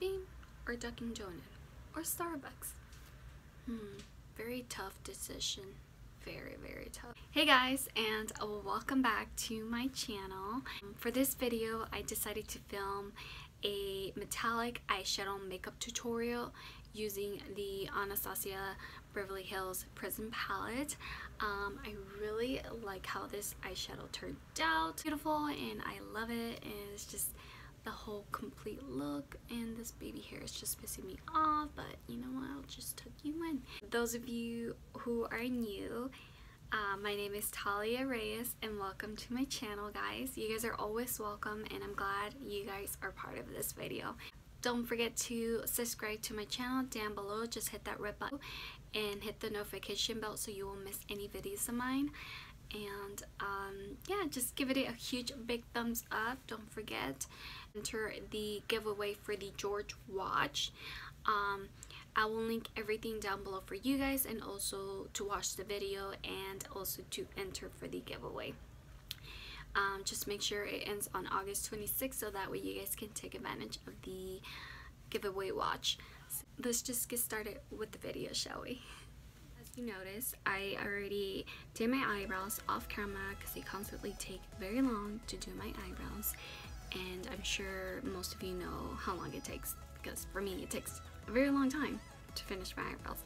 King or Dunkin' Donut or Starbucks? Very tough decision. Very tough. Hey guys, and welcome back to my channel. For this video, I decided to film a metallic eyeshadow makeup tutorial using the Anastasia Beverly Hills Prism palette. I really like how this eyeshadow turned out. Beautiful, and I love it, and it's just the whole complete look, and this baby hair is just pissing me off, but you know what, I'll just tuck you in. Those of you who are new, my name is thaliareyes, and welcome to my channel, guys. You guys are always welcome, and I'm glad you guys are part of this video. Don't forget to subscribe to my channel down below. Just hit that red button and hit the notification bell so you won't miss any videos of mine. And yeah, just give it a huge big thumbs up. Don't forget, enter the giveaway for the Jord watch. I will link everything down below for you guys, and also to watch the video and also to enter for the giveaway. Just make sure it ends on August 26th so that way you guys can take advantage of the giveaway watch. So let's just get started with the video, shall we? As you notice, I already did my eyebrows off camera because they constantly take very long to do my eyebrows, and I'm sure most of you know how long it takes, because for me it takes a very long time to finish my eyebrows.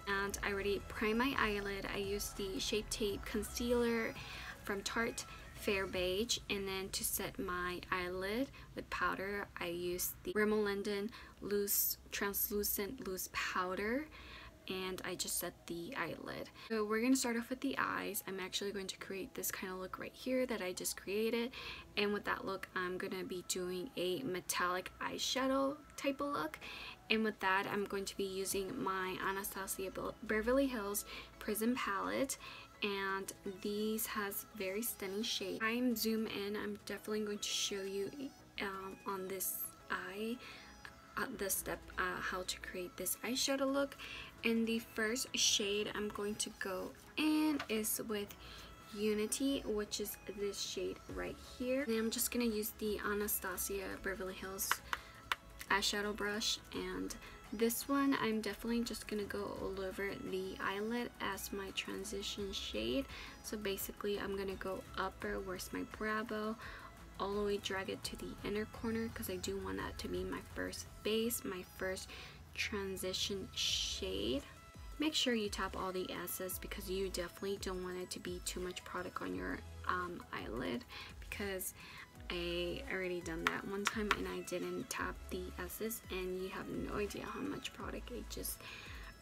And I already primed my eyelid. I used the Shape Tape concealer from Tarte Fair Beige, and then to set my eyelid with powder, I used the Rimmel London translucent loose powder, and I just set the eyelid. So we're going to start off with the eyes. I'm actually going to create this kind of look right here that I just created, and with that look I'm going to be doing a metallic eyeshadow type of look. And with that, I'm going to be using my Anastasia Beverly Hills Prism palette, and these has very stunning shade. I'm zoom in. I'm definitely going to show you on this eye this step how to create this eyeshadow look. And the first shade I'm going to go in is with Unity, which is this shade right here. And I'm just gonna use the Anastasia Beverly Hills eyeshadow brush, and this one I'm definitely just gonna go all over the eyelid as my transition shade. So basically I'm gonna go upper, where's my brow bone, all the way drag it to the inner corner, because I do want that to be my first base, my first transition shade. Make sure you tap all the S's, because you definitely don't want it to be too much product on your eyelid, because I already done that one time and I didn't tap the S's, and you have no idea how much product it just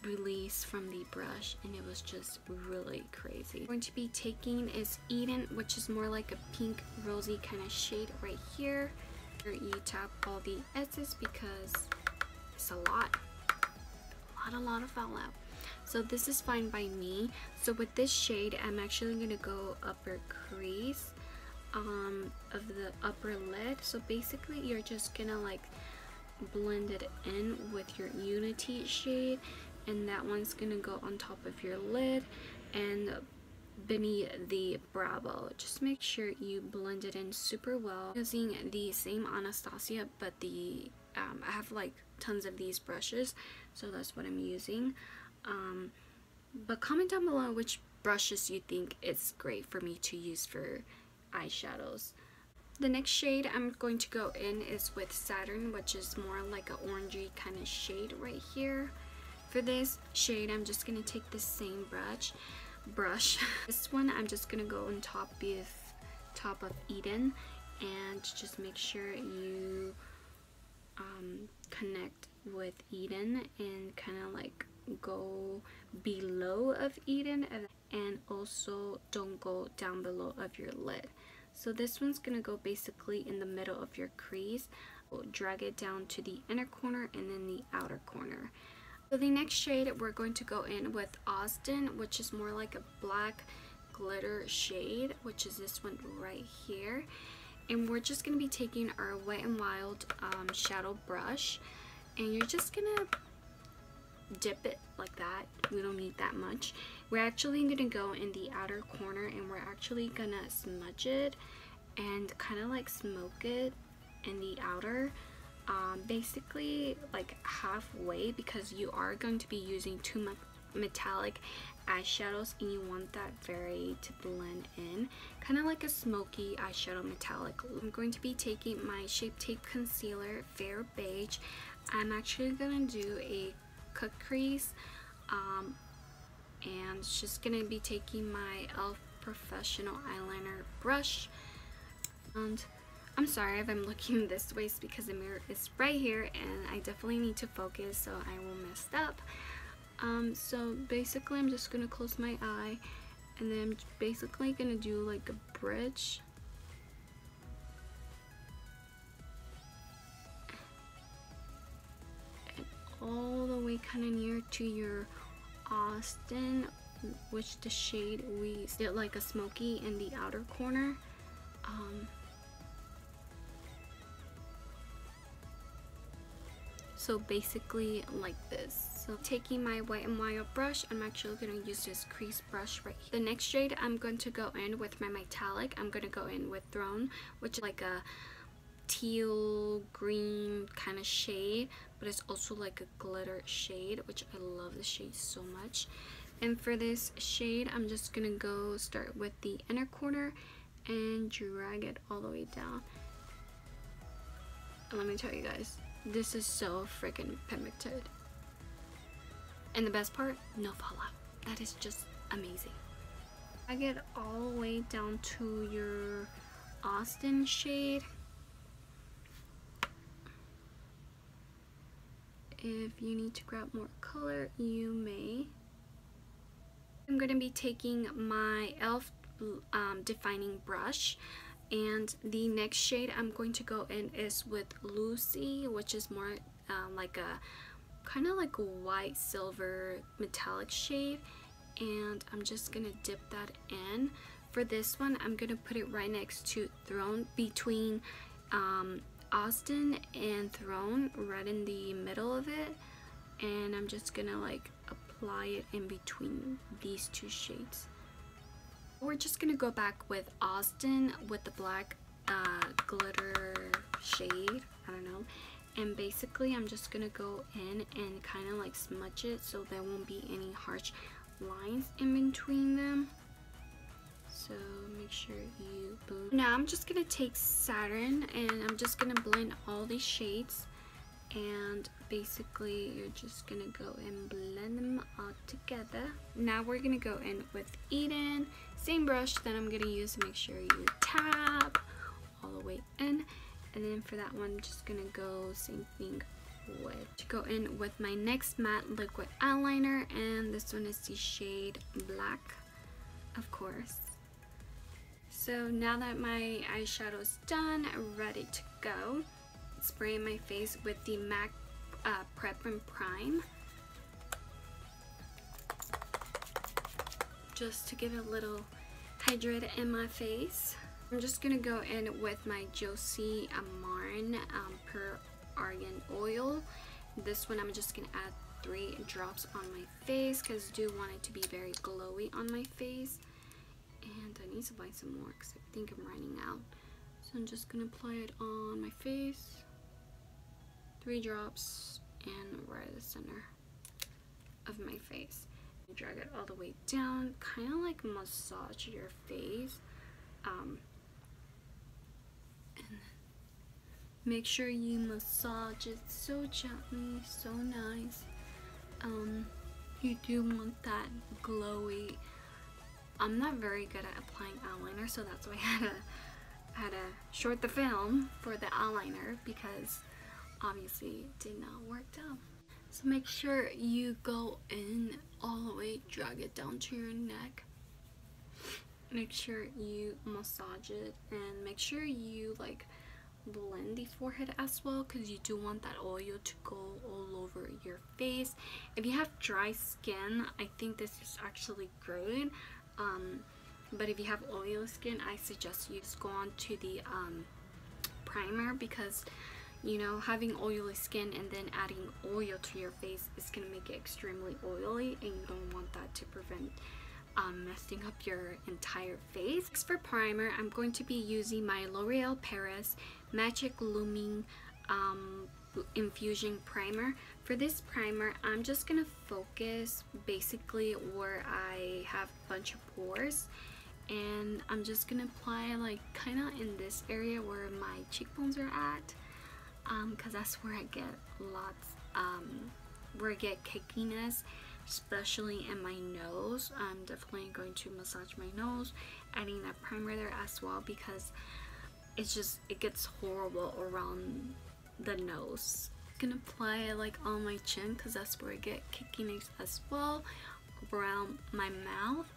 released from the brush, and it was just really crazy. What I'm going to be taking is Eden, which is more like a pink rosy kind of shade right here. You tap all the S's because it's a lot of fallout. So this is fine by me. So with this shade, I'm actually going to go upper crease of the upper lid. So basically you're just gonna like blend it in with your Unity shade, and that one's gonna go on top of your lid and beneath the brow bone. Just make sure you blend it in super well using the same Anastasia, but the I have like tons of these brushes, so that's what I'm using. But comment down below which brushes you think it's great for me to use for eyeshadows. The next shade I'm going to go in is with Saturn, which is more like a orangey kind of shade right here. For this shade, I'm just going to take the same brush. This one I'm just going to go on top of Eden, and just make sure you connect with Eden and kind of like go below of Eden, and also don't go down below of your lid. So this one's gonna go basically in the middle of your crease. We'll drag it down to the inner corner and then the outer corner. So the next shade we're going to go in with Austin, which is more like a black glitter shade, which is this one right here. And we're just gonna be taking our Wet n Wild shadow brush, and you're just gonna dip it like that. We don't need that much. We're actually gonna go in the outer corner, and we're actually gonna smudge it and kind of like smoke it in the outer basically like halfway, because you are going to be using two metallic eyeshadows and you want that very to blend in, kind of like a smoky eyeshadow metallic. I'm going to be taking my Shape Tape Concealer Fair Beige. I'm actually gonna do a cut crease, and just gonna be taking my e.l.f. Professional Eyeliner brush. And I'm sorry if I'm looking this way, it's because the mirror is right here and I definitely need to focus so I won't mess up. So basically I'm just gonna close my eye and then I'm basically gonna do like a bridge. And all the way kind of near to your Austin, which the shade we did like a smoky in the outer corner. So basically like this. So taking my Wet n Wild brush, I'm actually going to use this crease brush right here. The next shade I'm going to go in with my metallic. I'm going to go in with Throne, which is like a teal green kind of shade, but it's also like a glitter shade, which I love the shade so much. And for this shade, I'm just going to go start with the inner corner and drag it all the way down. And let me tell you guys, this is so freaking pigmented. And the best part, no fallout. That is just amazing. Drag it all the way down to your Austin shade. If you need to grab more color, you may. I'm going to be taking my e.l.f. defining brush, and the next shade I'm going to go in is with Lucy, which is more like a kind of like a white silver metallic shade, and I'm just gonna dip that in. For this one, I'm gonna put it right next to Throne, between Austin and Throne, right in the middle of it, and I'm just gonna like apply it in between these two shades. We're just gonna go back with Austin with the black glitter shade, I don't know, and basically I'm just gonna go in and kind of like smudge it so there won't be any harsh lines in between them. So make sure you blend. Now I'm just gonna take Saturn and I'm just gonna blend all these shades, and basically you're just gonna go and blend them all together. Now we're gonna go in with Eden, same brush that I'm gonna use to make sure you tap all the way in, and then for that one I'm just gonna go same thing with to go in with my NYX matte liquid eyeliner, and this one is the shade Black, of course. So now that my eyeshadow is done, ready to go, spray my face with the MAC Prep and Prime, just to get a little hydrated in my face. I'm just gonna go in with my Joise Marne Per Argan Oil. This one I'm just gonna add 3 drops on my face because I do want it to be very glowy on my face. And I need to buy some more because I think I'm running out. So I'm just gonna apply it on my face. 3 drops and right at the center of my face. Drag it all the way down, kind of like massage your face. And make sure you massage it so gently, so nice. You do want that glowy. I'm not very good at applying eyeliner, so that's why I had to short the film for the eyeliner because obviously it did not work out. So make sure you go in all the way, drag it down to your neck. Make sure you massage it and make sure you like blend the forehead as well, because you do want that oil to go all over your face. If you have dry skin, I think this is actually great. But if you have oily skin, I suggest you just go on to the primer, because you know, having oily skin and then adding oil to your face is going to make it extremely oily, and you don't want that to prevent messing up your entire face. Next, for primer, I'm going to be using my L'Oreal Paris Magic Looming Infusion Primer. For this primer, I'm just gonna focus basically where I have a bunch of pores, and I'm just gonna apply like kind of in this area where my cheekbones are at, because that's where I get lots, where I get cakeiness, especially in my nose. I'm definitely going to massage my nose, adding that primer there as well, because it gets horrible around the nose. I'm gonna apply it like on my chin, because that's where I get cakeiness as well, around my mouth.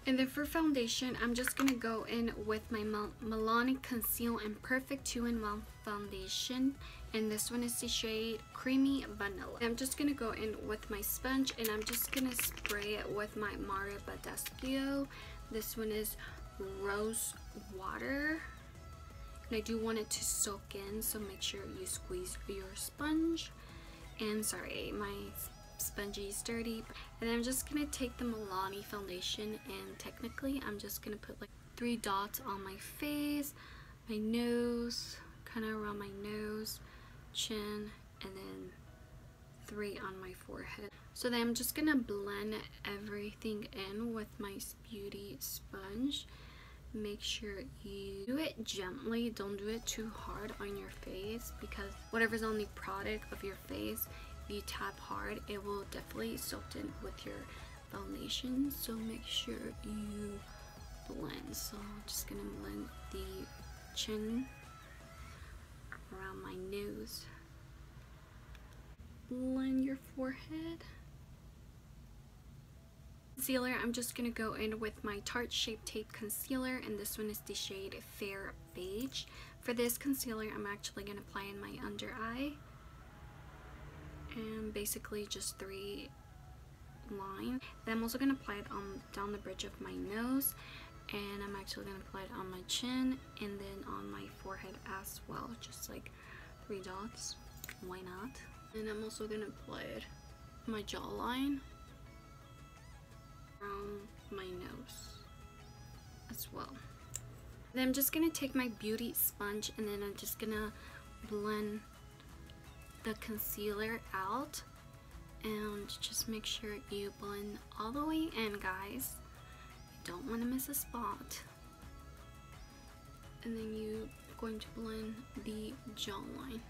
And then for foundation, I'm just gonna go in with my Milani Conceal and Perfect 2-in-1 foundation, and this one is the shade Creamy Vanilla. I'm just gonna go in with my sponge, and I'm just gonna spray it with my Mario Badescu. This one is Rose Water, and I do want it to soak in, so make sure you squeeze your sponge. And sorry, my spongy is dirty. And then I'm just gonna take the Milani foundation, and technically I'm just gonna put like 3 dots on my face, my nose, kind of around my nose, chin, and then 3 on my forehead. So then I'm just gonna blend everything in with my beauty sponge. Make sure you do it gently, don't do it too hard on your face, because whatever's on the product of your face, if you tap hard, it will definitely soak in with your foundation. So make sure you blend. So I'm just gonna blend the chin, around my nose, blend your forehead. Concealer, I'm just gonna go in with my Tarte Shape Tape concealer, and this one is the shade Fair Beige. For this concealer, I'm actually gonna apply in my under eye, and basically just 3 lines. Then I'm also gonna apply it down the bridge of my nose, and I'm actually gonna apply it on my chin and then on my forehead as well, just like 3 dots. Why not? And I'm also gonna apply it on my jawline, around my nose as well. Then I'm just gonna take my beauty sponge, and then I'm just gonna blend the concealer out, and just make sure you blend all the way in, guys. You don't want to miss a spot. And then you're going to blend the jawline.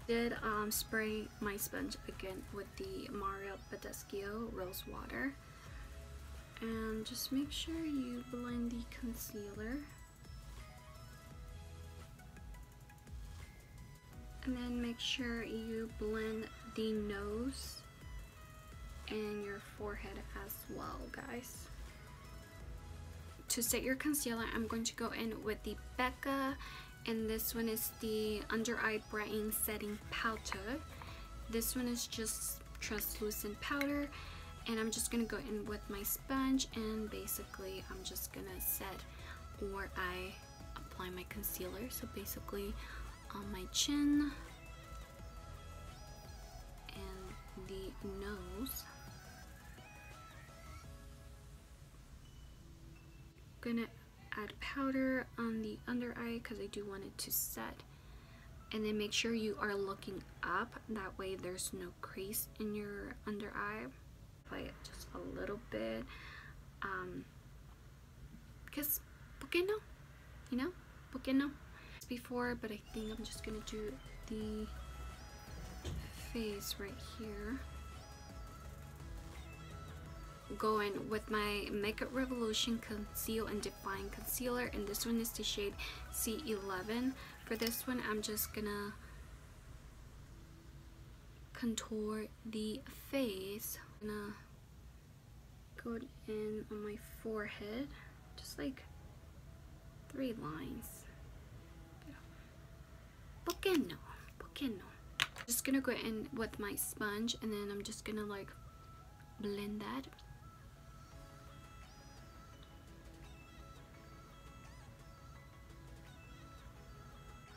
Did spray my sponge again with the Mario Badescu Rose Water. And just make sure you blend the concealer. And then make sure you blend the nose and your forehead as well, guys. To set your concealer, I'm going to go in with the Becca, and this one is the Under Eye Brightening Setting Powder. This one is just translucent powder. And I'm just gonna go in with my sponge, and basically I'm just gonna set where I apply my concealer. So basically on my chin and the nose. Gonna add powder on the under eye because I do want it to set. And then make sure you are looking up, that way there's no crease in your under eye. It just a little bit, because porque no, you know, porque no. Before, but I think I'm just gonna do the face right here. Go in with my Makeup Revolution Conceal and Define Concealer, and this one is the shade C11. For this one, I'm just gonna contour the face. I'm gonna go in on my forehead, just like 3 lines. Porque no, porque no. Just gonna go in with my sponge, and then I'm just gonna like blend that.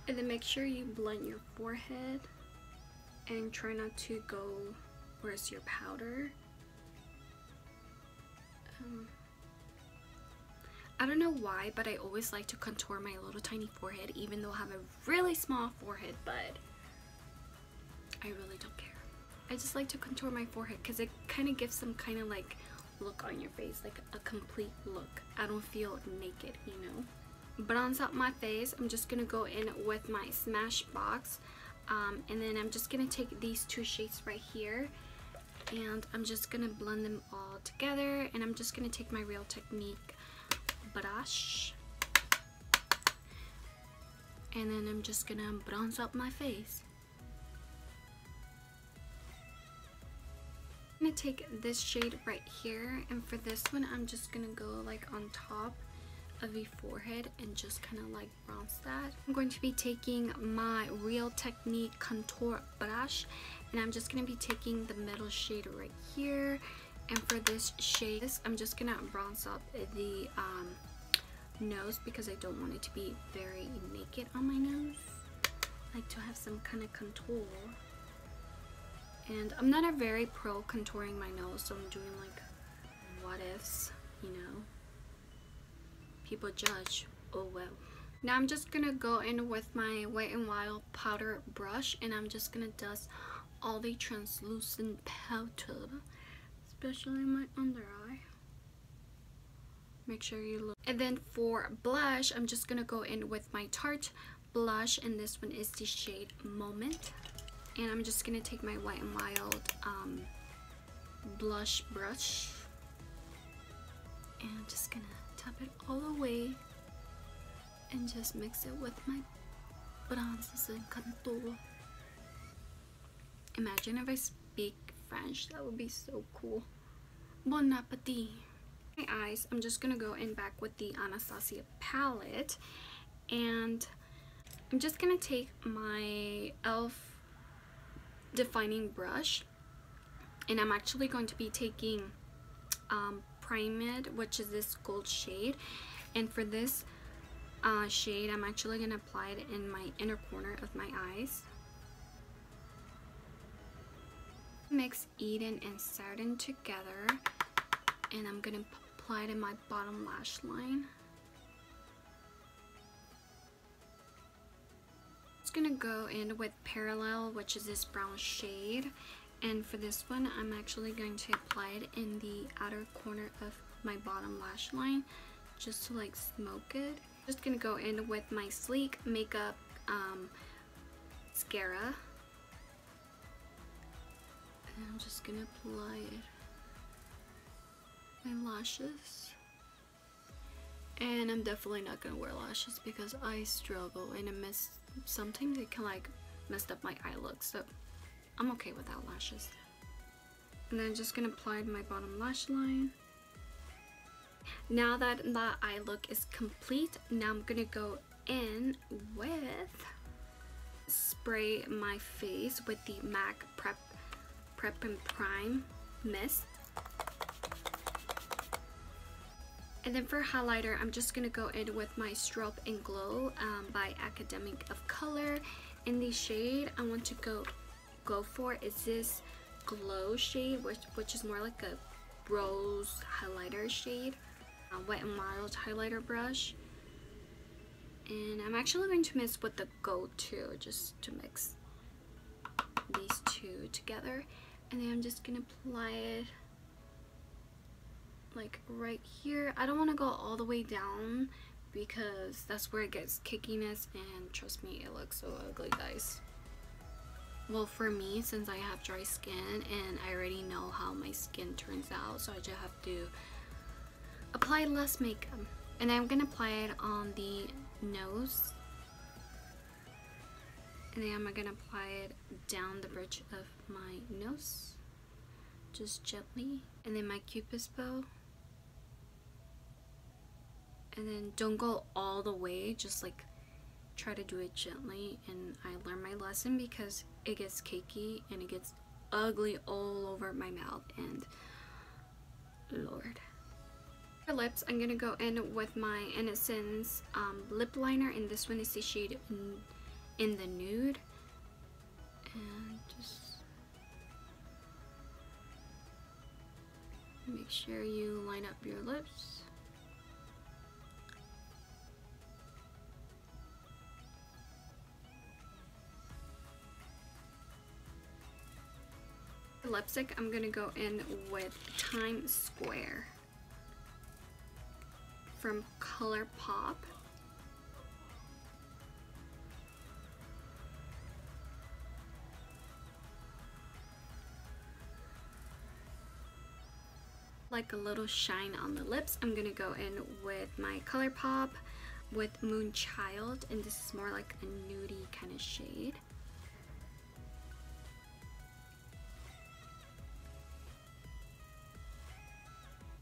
And then make sure you blend your forehead and try not to go where's your powder. I don't know why, but I always like to contour my little tiny forehead, even though I have a really small forehead, but I really don't care. I just like to contour my forehead because it kind of gives some kind of like look on your face, like a complete look. I don't feel naked, you know. Bronze up my face. I'm just gonna go in with my Smashbox, and then I'm just gonna take these two shades right here, and I'm just gonna blend them all together. And I'm just gonna take my Real Technique brush, and then I'm just gonna bronze up my face. I'm gonna take this shade right here, and for this one I'm just gonna go like on top of the forehead and just kind of like bronze that. I'm going to be taking my Real Technique contour brush, and I'm just gonna be taking the middle shade right here, and for this shade I'm just gonna bronze up the nose because I don't want it to be very naked on my nose. I like to have some kind of contour. And I'm not a very pro contouring my nose, so I'm doing like what ifs, you know. People judge, oh well. Now I'm just gonna go in with my Wet n Wild powder brush, and I'm just gonna dust all the translucent powder, especially my under eye. Make sure you look. And then for blush, I'm just gonna go in with my Tarte blush, and this one is the shade Moment. And I'm just gonna take my Wet n Wild blush brush, and I'm just gonna tap it all away and just mix it with my bronzes and contour. Imagine if I speak French, that would be so cool. Bon appetit. My eyes, I'm just gonna go in back with the Anastasia palette, and I'm just gonna take my e.l.f. defining brush, and I'm actually going to be taking Primate, which is this gold shade, and for this shade I'm actually going to apply it in my inner corner of my eyes. Mix Eden and Saturn together, and I'm going to apply it in my bottom lash line. Gonna go in with Parallel, which is this brown shade, and for this one I'm actually going to apply it in the outer corner of my bottom lash line just to like smoke it. Just gonna go in with my Sleek makeup mascara, and I'm just gonna apply it my lashes. And I'm definitely not gonna wear lashes because I struggle and sometimes it can like mess up my eye look, so I'm okay without lashes. And then I'm just gonna apply my bottom lash line. Now that the eye look is complete, now I'm gonna go in with spray my face with the M.A.C Prep and Prime Mist. And then for highlighter, I'm just going to go in with my Strobe and Glow by Academic of Color. In the shade I want to go for is this Glow shade, which is more like a rose highlighter shade. Wet n Wild highlighter brush. And I'm actually going to mix with the Go too, just to mix these two together. And then I'm just going to apply it like right here. I don't want to go all the way down because that's where it gets kickiness, and trust me, it looks so ugly, guys. Well, for me, since I have dry skin and I already know how my skin turns out, so I just have to apply less makeup. And I'm gonna apply it on the nose, and then I'm gonna apply it down the bridge of my nose, just gently. And then my Cupid's bow. And then don't go all the way, just like try to do it gently. And I learned my lesson because it gets cakey and it gets ugly all over my mouth, and Lord. For lips, I'm gonna go in with my Innocence lip liner, and this one is the shade in the Nude. And just make sure you line up your lips. Lipstick, I'm gonna go in with Times Square from ColourPop. Like a little shine on the lips, I'm gonna go in with my ColourPop with Moonchild, and this is more like a nudie kind of shade.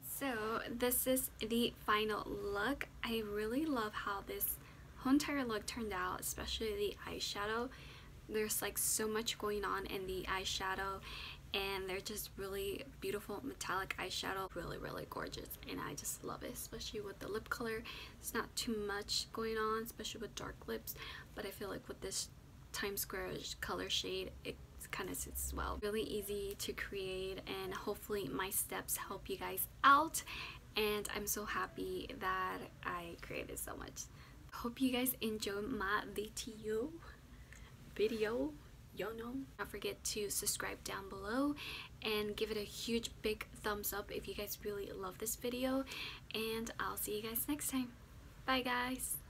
So this is the final look. I really love how this whole entire look turned out, especially the eyeshadow. There's like so much going on in the eyeshadow, and they're just really beautiful metallic eyeshadow, really gorgeous, and I just love it, especially with the lip color. It's not too much going on, especially with dark lips, but I feel like with this Times Square color shade, it kind of sits well. Really easy to create, and hopefully my steps help you guys out, and I'm so happy that I created so much. Hope you guys enjoyed my video. Don't forget to subscribe down below and give it a huge big thumbs up if you guys really love this video, and I'll see you guys next time. Bye guys.